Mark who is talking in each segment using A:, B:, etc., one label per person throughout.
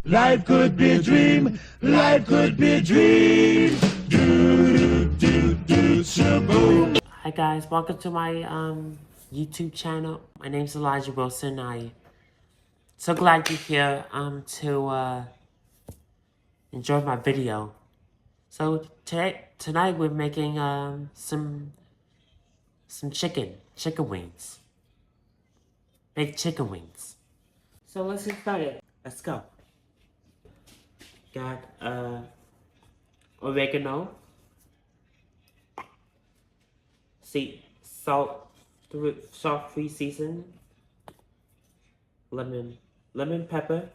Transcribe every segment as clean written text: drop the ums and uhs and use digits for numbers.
A: Life could be a dream. Life could be a dream. Shaboom.
B: Hi guys, welcome to my YouTube channel. My name's Elijah Wilson. I so glad you're here to enjoy my video. So tonight we're making some chicken wings. Baked chicken wings. So let's get started. Let's go. Got oregano, salt-free season, lemon pepper,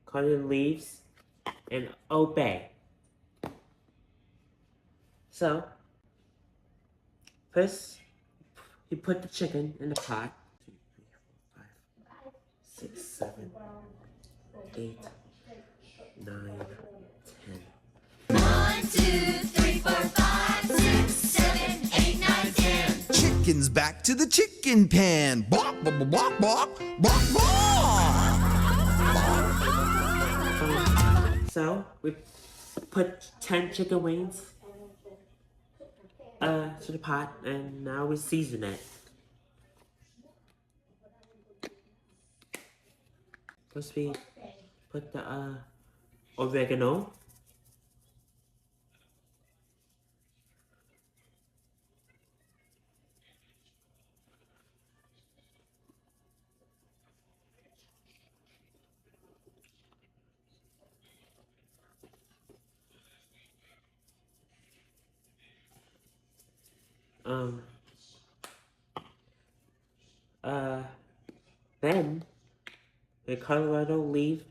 B: cayenne leaves, and Old Bay. So first, you put the chicken in the pot. 2, 3, 4, 5, 6, 7, 8, 9, 10.
C: 1, 2, 3, 4, 5, 6, 7, 8, 9, 10.
D: Chicken's back to the chicken pan. Bok, bok, bok, bok, bok, bok.
B: So we put 10 chicken wings to the pot, and now we season it. First we put the oregano. Then the Colorado leaves.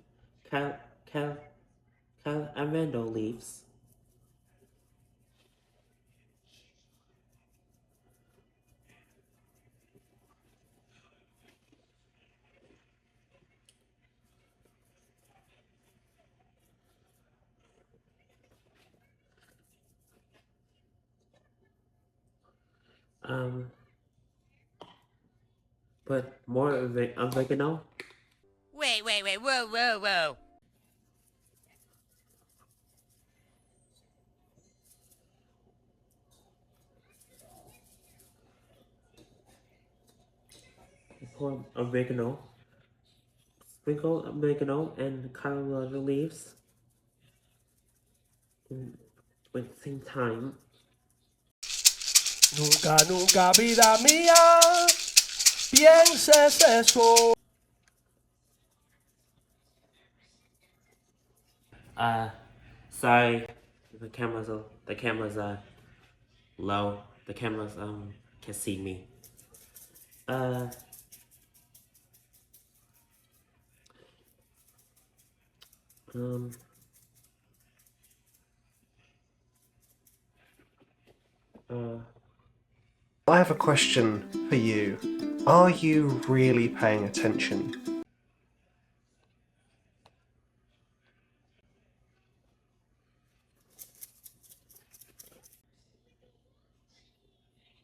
B: Put more oregano.
C: Wait, whoa.
B: Pour oregano. Sprinkle oregano and Colorado leaves at the same time.
A: Nunca, nunca, vida mía, pienses eso.
B: Sorry, the camera's low. The cameras can see me.
E: I have a question for you. Are you really paying attention?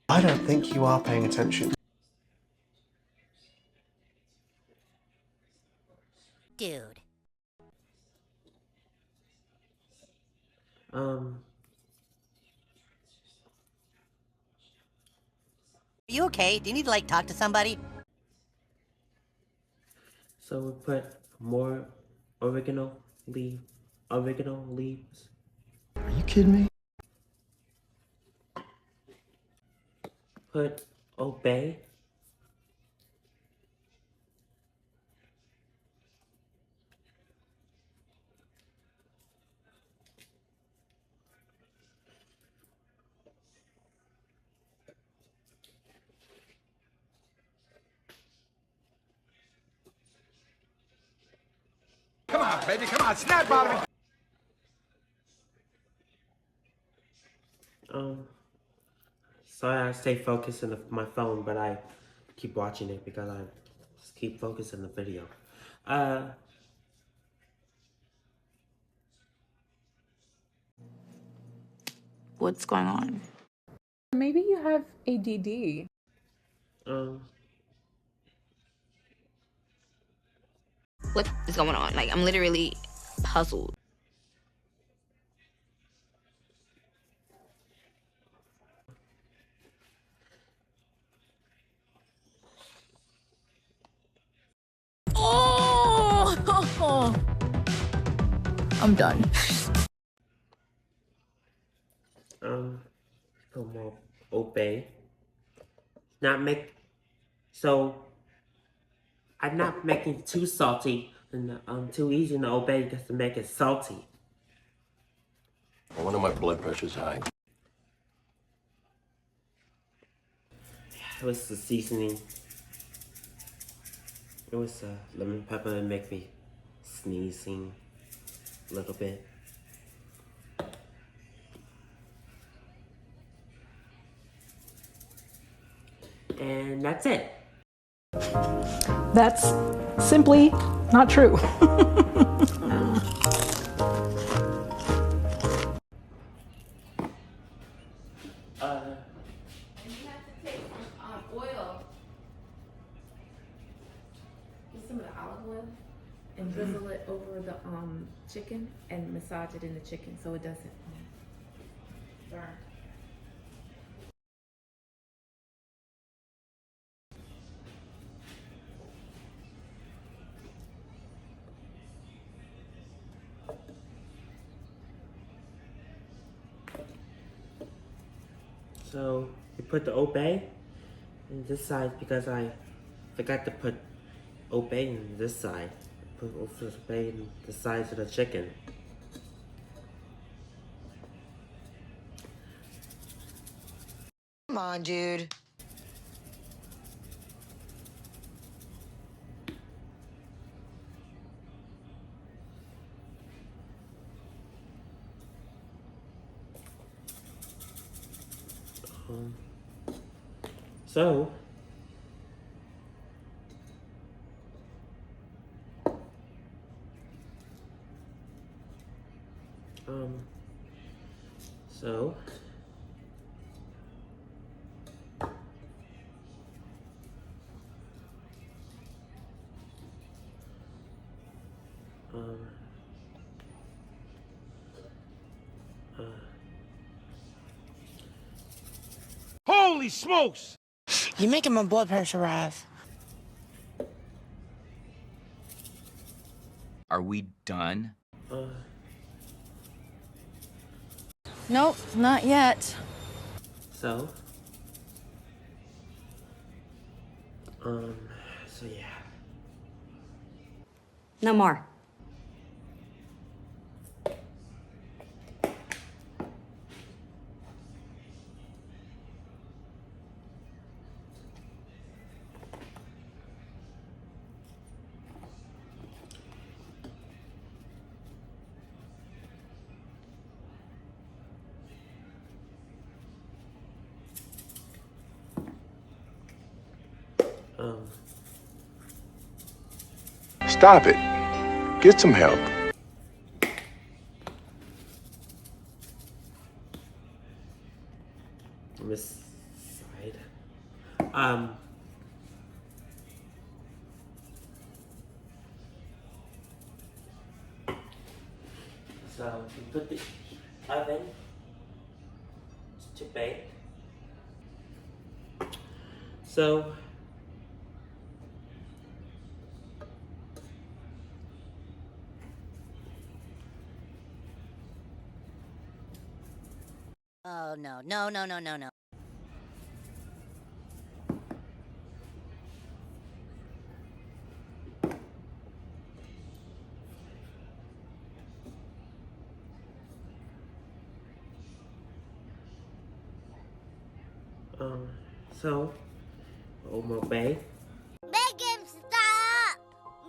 E: I don't think you are paying attention.
C: Dude. Are you okay? Do you need to, talk to somebody?
B: So we put more oregano leaves.
E: Are you kidding me?
B: Put Old Bay.
A: Come on, baby, come on, snap out of it.
B: Sorry I stay focused on my phone, but I keep watching it because I just keep focused on the video.
F: What's going on?
G: Maybe you have ADD.
F: What is going on? Like, I'm literally puzzled.
G: Oh! I'm done.
B: Come on, obey. Not make, so I'm not making it too salty and too easy to obey just to make it salty.
A: I wonder my blood pressure's high.
B: It was the seasoning. It was lemon pepper and make me sneezing a little bit. And that's it.
G: That's simply not true.
F: And you have to take some oil. Get some of the olive oil and drizzle it over the chicken and massage it in the chicken so it doesn't burn.
B: So you put the obey in this side because I forgot to put obey in this side. Put obey in the sides of the chicken.
H: Come on, dude.
B: So so
A: Holy smokes!
H: You're making my blood pressure rise.
I: Are we done?
J: Nope, not yet.
B: so so yeah.
J: No more.
A: Stop it. Get some help.
B: This side. So you put the oven to bake. So
H: Oh, no, no, no, no, no, no.
B: so obey.
C: Make him stop!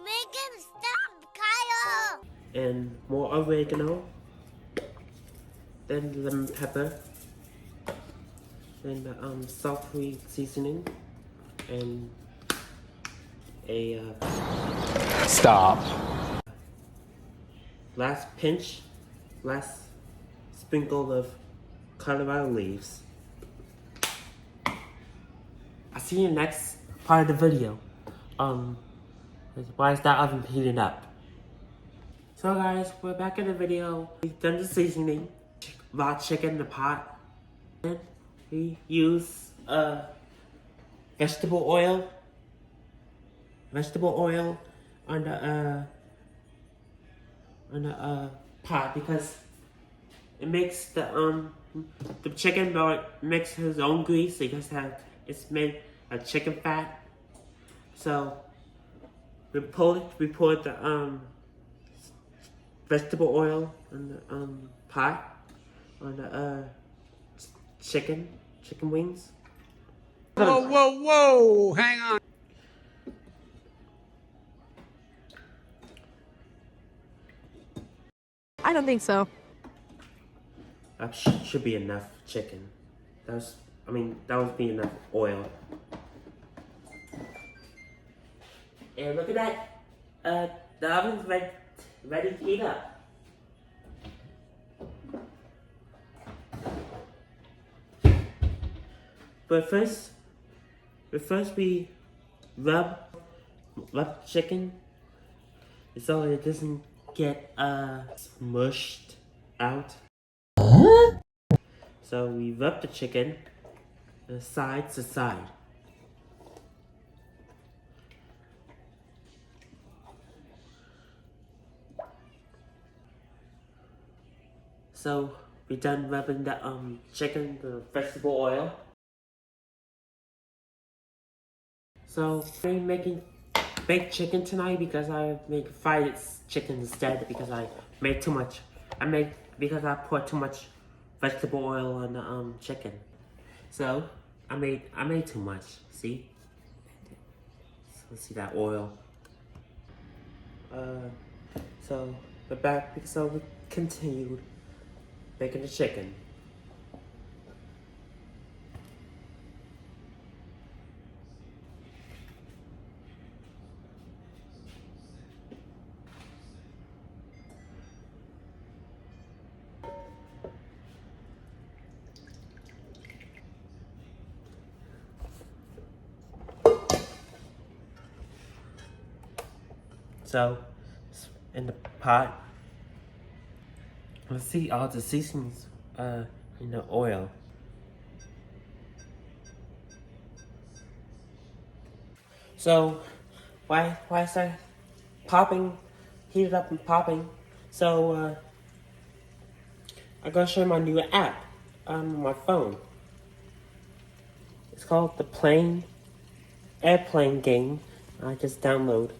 C: Make him stop, Kyle!
B: And more oregano, then lemon pepper, then the salt-free seasoning, and a
I: Stop.
B: last sprinkle of Colorado leaves. I'll see you next part of the video. Why is that oven heating up? So guys, we're back in the video. We've done the seasoning. Raw chicken in the pot. And we use vegetable oil. Vegetable oil on the pot because it makes the chicken makes his own grease. It's made of chicken fat. So we poured the vegetable oil on the pot on the chicken wings.
A: Whoa, whoa, whoa! Hang on.
G: I don't think so.
B: That should be enough chicken. That would be enough oil. And look at that. The oven's ready to heat up. But first we rub chicken so it doesn't get smushed out. So we rub the chicken side to side. So we done rubbing the chicken, the vegetable oil. So I'm making baked chicken tonight because I make fried chicken instead because I made too much. Because I poured too much vegetable oil on the chicken. So I made too much. See? So see that oil. So we're back because we continued baking the chicken. So, in the pot, let's see all the seasonings in the oil. So, why is that popping, heated up and popping? So, I'm gonna show you my new app on my phone. It's called the Airplane game. I just download.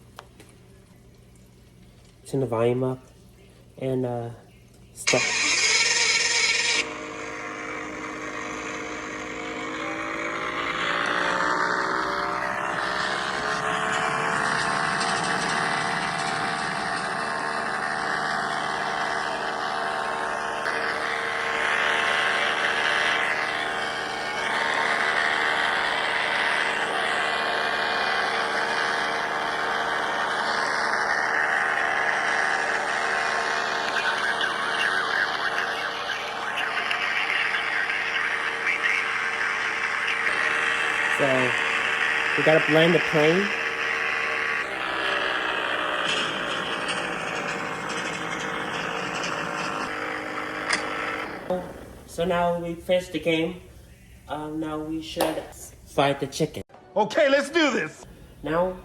B: Turn the volume up and stop. So we gotta blend the plane. So now we finished the game. Now we should fry the chicken.
A: Okay, let's do this.
B: Now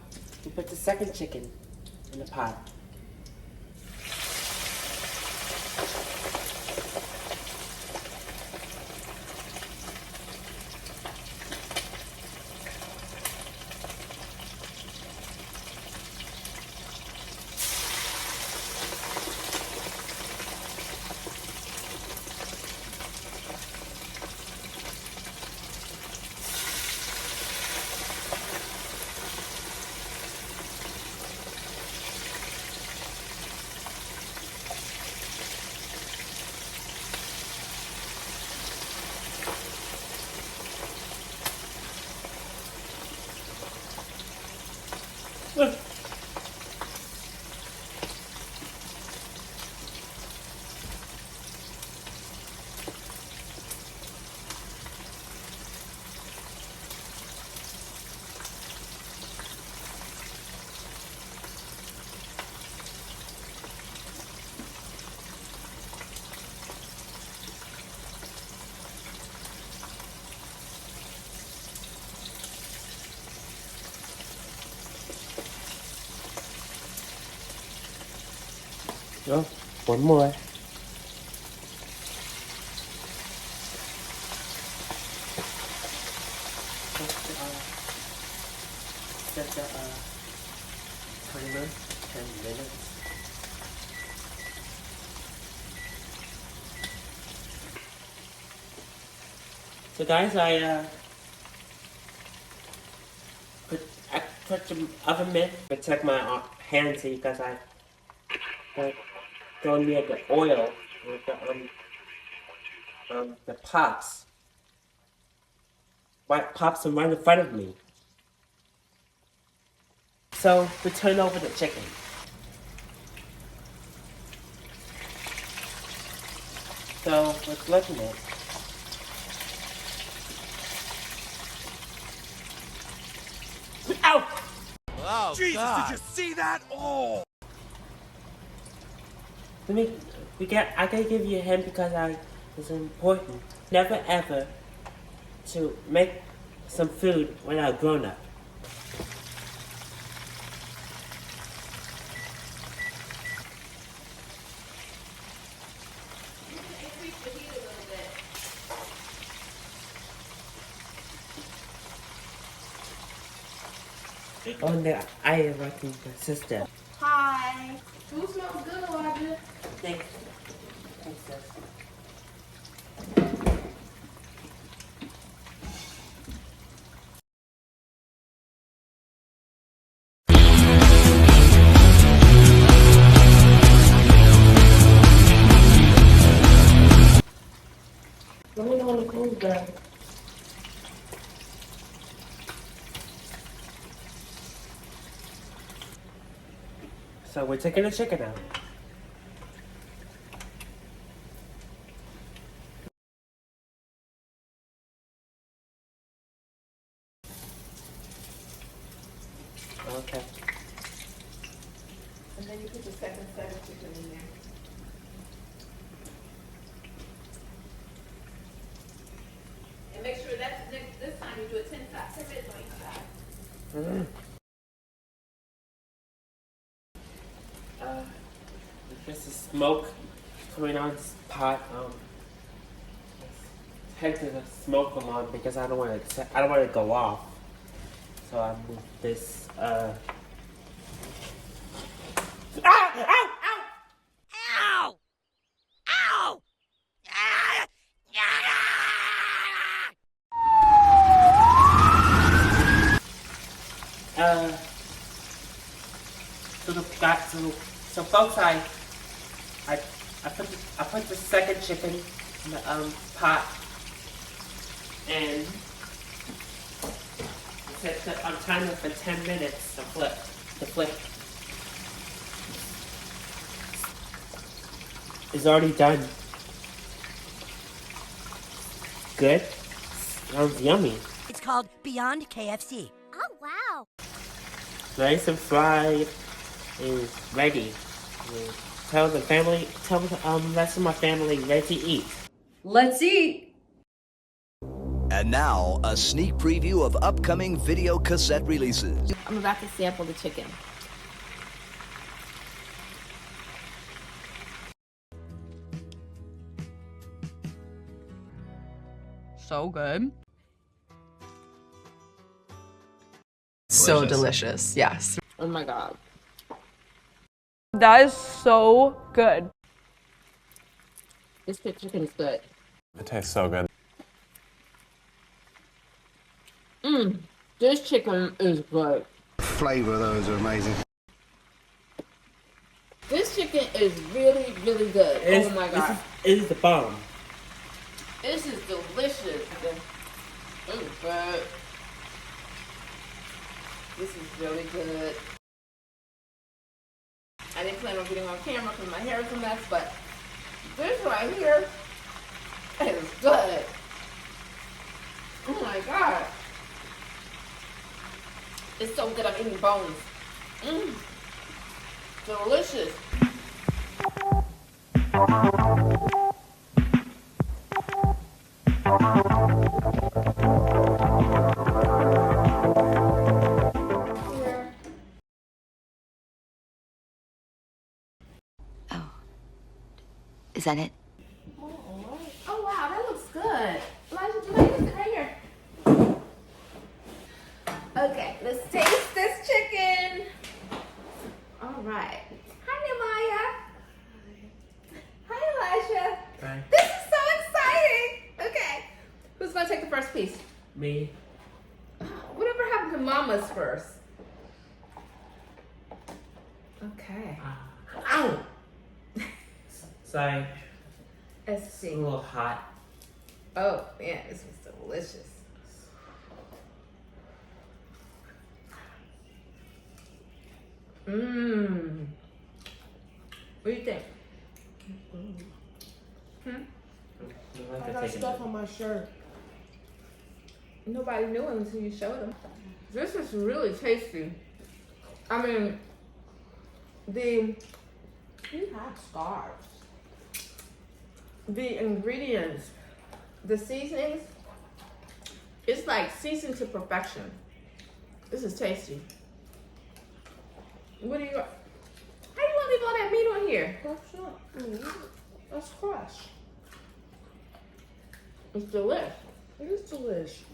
B: we put the second chicken in the pot. Oh, one more. Set the timer 10 minutes. So guys, I put the oven mitt, protect my hands here because I go near the oil with the pops. White pops are right in front of me. So we turn over the chicken. So we're flipping it. Ow!
D: Oh, Jesus,
A: Did you see that? Oh!
B: I gotta give you a hint because it's important. Never ever to make some food without a grown up. Oh no, I am working with my sister.
F: Hi. Food smells good, Elijah.
B: Thanks. Thanks, sis. Let me know when the food's done. So we're taking the chicken out. Okay.
F: And then you put the second set of chicken in there. And make sure that this time you do it 10 minutes on each side.
B: There's the smoke coming on this pot. Head to the smoke alarm because I don't want it to go off. So I move this. Ow! Ow! Ow!
H: Ow! Ow! Ah!
B: So folks, I put the second chicken in the pot and set the timer for 10 minutes to flip. It's already done. Good. Sounds yummy.
H: It's called Beyond KFC.
C: Oh, wow.
B: Nice and fried is ready. Tell the rest of my family ready to eat.
J: Let's eat.
D: And now, a sneak preview of upcoming video cassette releases.
F: I'm about to sample the chicken.
G: So good. So delicious. Yes.
F: Oh my God.
G: That is so good.
F: This chicken is good.
I: It tastes so good.
F: This chicken is good.
A: Flavor of those are amazing.
F: This chicken is really, really good. Oh my God.
B: It is the bomb.
F: This is delicious. This is good. This is really good. I didn't plan on getting on camera because my hair is a mess, but this right here is good. Oh my God. It's so good, I'm eating bones. Delicious.
H: Is that it?
F: Oh wow, that looks good. Elijah, do I use it right here? Okay, let's taste this chicken. All right. Hi, Nehemiah. Hi, Elijah.
B: Bye.
F: This is so exciting. Okay, who's gonna take the first piece?
B: Me.
F: Whatever happened to Mama's first? Okay.
B: Ow! Sorry.
F: Let's
B: It's a
F: see.
B: little hot.
F: Oh man, this was delicious. Mmm. What do you think?
B: I got stuff
F: on my shirt. Nobody knew until you showed them. This is really tasty. I mean, you have scars. The ingredients, the seasonings, it's like seasoned to perfection. This is tasty. How do you want to leave all that meat on here? That's crushed. It's delish. It is delish.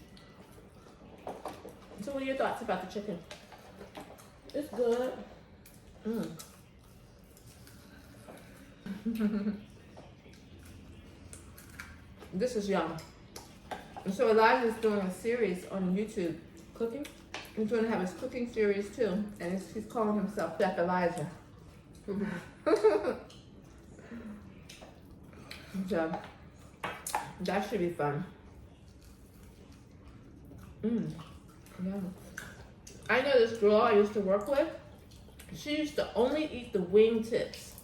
F: So what are your thoughts about the chicken? It's good. This is yum. And so Elijah's doing a series on YouTube. Cooking? He's going to have his cooking series too. And he's calling himself Chef Elijah. So, that should be fun. Yeah. I know this girl I used to work with. She used to only eat the wing tips.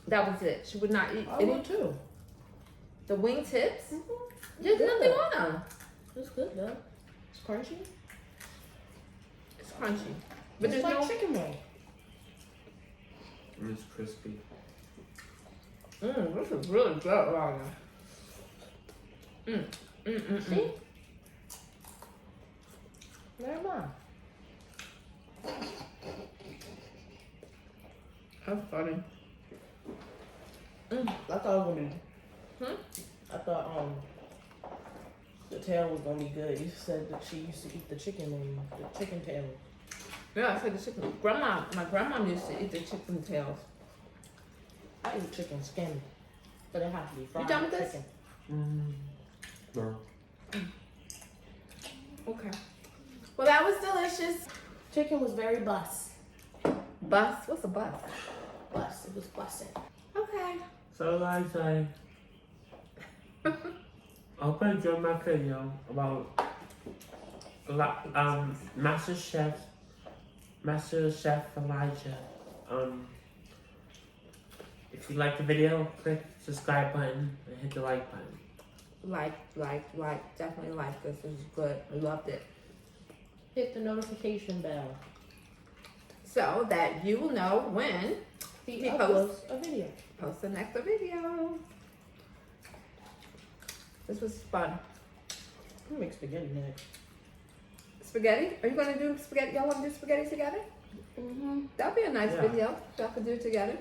F: That was it. She would not eat any too. The wing tips? There's nothing on them. It's good though. It's crunchy. It's crunchy. But there's no chicken wing.
B: It's crispy.
F: This is really good right now. See? Very much. That's funny.
K: I thought it was gonna be. I thought the tail was gonna be good. You said that she used to eat the chicken and the chicken tail.
F: Yeah, I said the chicken. My grandma used to eat the chicken tails.
K: I eat chicken skin, but it has to be fried.
F: You done with this?
K: chicken.
B: No.
F: Okay. Well, that was delicious.
K: Chicken was very bus.
F: Bus? What's a bus?
K: Bus. It was bussing.
F: Okay.
B: So guys, I hope you enjoyed my video about Master Chef Elijah. If you like the video, click the subscribe button and hit the like button.
F: Definitely like this. This is good. I loved it.
K: Hit the notification bell
F: So that you will know when
K: he
F: he
K: uploads
F: posts
K: a video.
F: the next video. This was fun.
K: We'll make spaghetti next.
F: Spaghetti? Are you going to do spaghetti? Y'all want to do spaghetti together? That'll be a nice video. Y'all can do it together.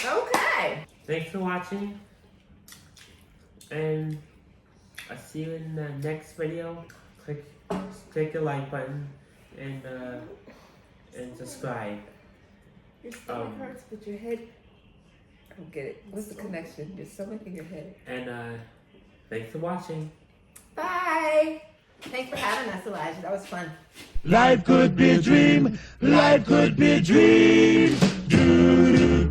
F: Okay.
B: Thanks for watching, and I'll see you in the next video. Click the like button and subscribe.
F: Your stomach hurts, but your head. I don't get it. What's the connection? Your stomach and your head.
B: And thanks for watching.
F: Bye. Thanks for having us, Elijah. That was fun.
A: Life could be a dream. Life could be a dream. Doo-doo.